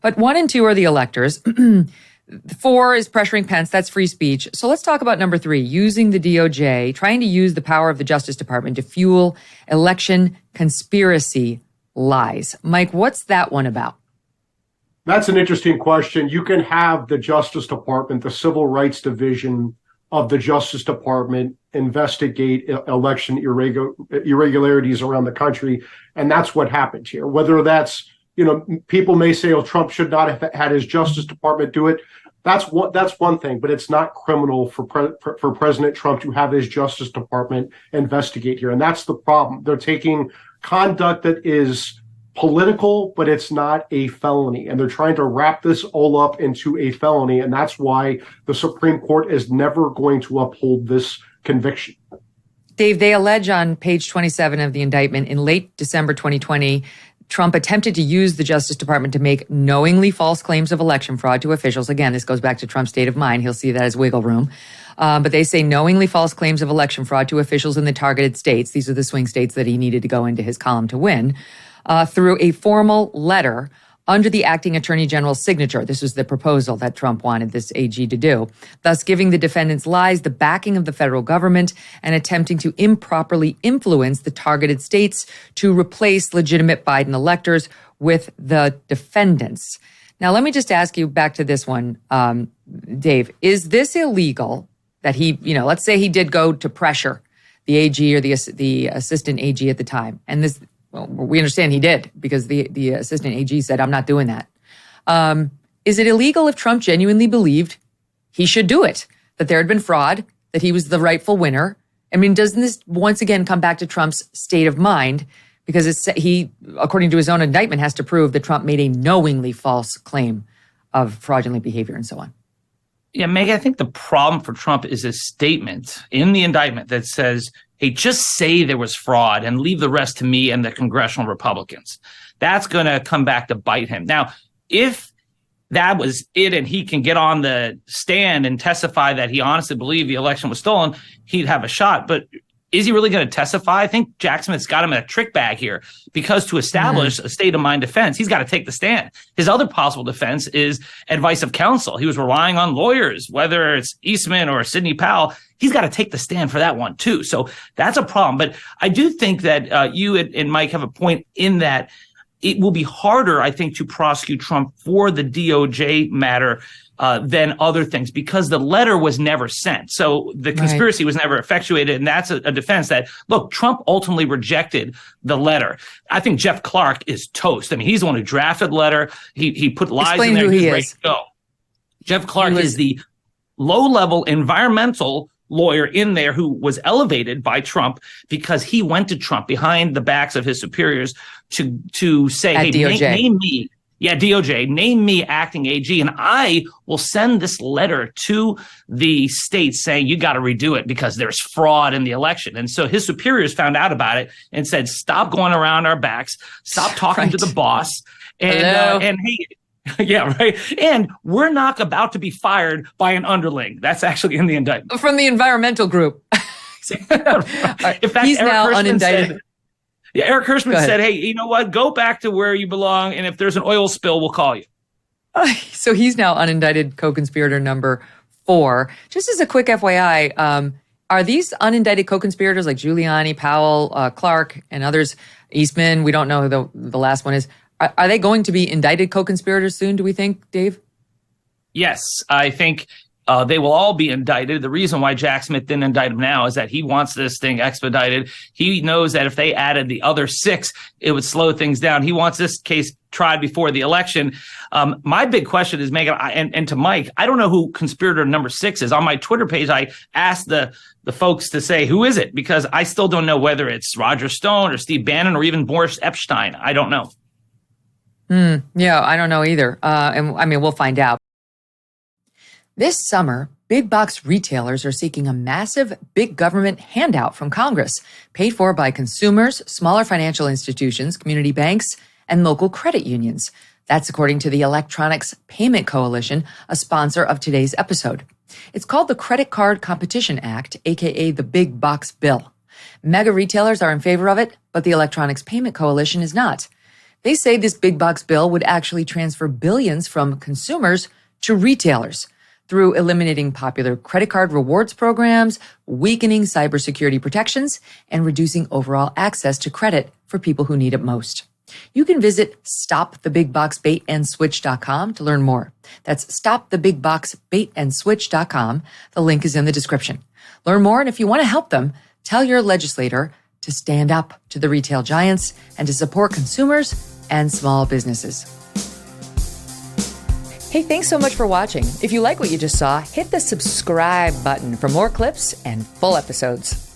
But 1 and 2 are the electors. 4 is pressuring Pence. That's free speech. So let's talk about number 3, using the DOJ, trying to use the power of the Justice Department to fuel election conspiracy lies. Mike, what's that one about? That's an interesting question. You can have the Justice Department, the Civil Rights Division of the Justice Department, investigate election irregularities around the country. And that's what happened here. Whether that's, people may say, oh, Trump should not have had his Justice Department do it. That's one thing, but it's not criminal for President Trump to have his Justice Department investigate here. And that's the problem. They're taking conduct that is political, but it's not a felony. And they're trying to wrap this all up into a felony. And that's why the Supreme Court is never going to uphold this conviction. Dave, they allege on page 27 of the indictment in late December 2020, Trump attempted to use the Justice Department to make knowingly false claims of election fraud to officials. Again, this goes back to Trump's state of mind. He'll see that as wiggle room. But they say knowingly false claims of election fraud to officials in the targeted states. These are the swing states that he needed to go into his column to win. Through a formal letter under the acting attorney general's signature. This was the proposal that Trump wanted this AG to do, thus giving the defendant's lies the backing of the federal government and attempting to improperly influence the targeted states to replace legitimate Biden electors with the defendants. Now, let me just ask you back to this one, Dave. Is this illegal that he, let's say he did go to pressure the AG or the assistant AG at the time, and this, well, we understand he did because the assistant AG said, I'm not doing that. Is it illegal if Trump genuinely believed he should do it, that there had been fraud, that he was the rightful winner? I mean, doesn't this once again come back to Trump's state of mind? Because he, according to his own indictment, has to prove that Trump made a knowingly false claim of fraudulent behavior and so on. Yeah, Meg, I think the problem for Trump is a statement in the indictment that says, hey, just say there was fraud and leave the rest to me and the congressional Republicans. That's going to come back to bite him. Now, if that was it and he can get on the stand and testify that he honestly believed the election was stolen, he'd have a shot. But is he really going to testify? I think Jack Smith's got him in a trick bag here because to establish a state of mind defense, he's got to take the stand. His other possible defense is advice of counsel. He was relying on lawyers, whether it's Eastman or Sidney Powell. He's got to take the stand for that one, too. So that's a problem. But I do think that you and Mike have a point in that it will be harder, I think, to prosecute Trump for the DOJ matter than other things because the letter was never sent. So the conspiracy was never effectuated. And that's a defense that, look, Trump ultimately rejected the letter. I think Jeff Clark is toast. I mean, he's the one who drafted the letter. He put lies Explain in there. Who he's he ready is. to go. Jeff Clark is the low-level environmental lawyer in there who was elevated by Trump because he went to Trump behind the backs of his superiors to say, at hey, DOJ. name me. Yeah, DOJ, name me acting AG, and I will send this letter to the states saying you got to redo it because there's fraud in the election. And so his superiors found out about it and said, stop going around our backs, stop talking to the boss. And hey, yeah, right. And we're not about to be fired by an underling. That's actually in the indictment. From the environmental group. In fact, he's Eric now Hirschman unindicted. Eric Hirschman said, hey, you know what? Go back to where you belong. And if there's an oil spill, we'll call you. So he's now unindicted co-conspirator number 4. Just as a quick FYI, are these unindicted co-conspirators like Giuliani, Powell, Clark, and others, Eastman, we don't know who the last one is, are they going to be indicted co-conspirators soon, do we think, Dave? Yes, I think they will all be indicted. The reason why Jack Smith didn't indict him now is that he wants this thing expedited. He knows that if they added the other 6, it would slow things down. He wants this case tried before the election. My big question is, Megyn, and to Mike, I don't know who conspirator number 6 is. On my Twitter page, I asked the folks to say, who is it? Because I still don't know whether it's Roger Stone or Steve Bannon or even Boris Epshteyn. I don't know. Yeah, I don't know either. And I mean, we'll find out. This summer, big box retailers are seeking a massive big government handout from Congress, paid for by consumers, smaller financial institutions, community banks, and local credit unions. That's according to the Electronics Payment Coalition, a sponsor of today's episode. It's called the Credit Card Competition Act, aka the Big Box Bill. Mega retailers are in favor of it, but the Electronics Payment Coalition is not. They say this big box bill would actually transfer billions from consumers to retailers through eliminating popular credit card rewards programs, weakening cybersecurity protections, and reducing overall access to credit for people who need it most. You can visit stopthebigboxbaitandSwitch.com to learn more. That's stopthebigboxbaitandSwitch.com. The link is in the description. Learn more, and if you want to help them, tell your legislator to stand up to the retail giants and to support consumers and small businesses. Hey, thanks so much for watching. If you like what you just saw, hit the subscribe button for more clips and full episodes.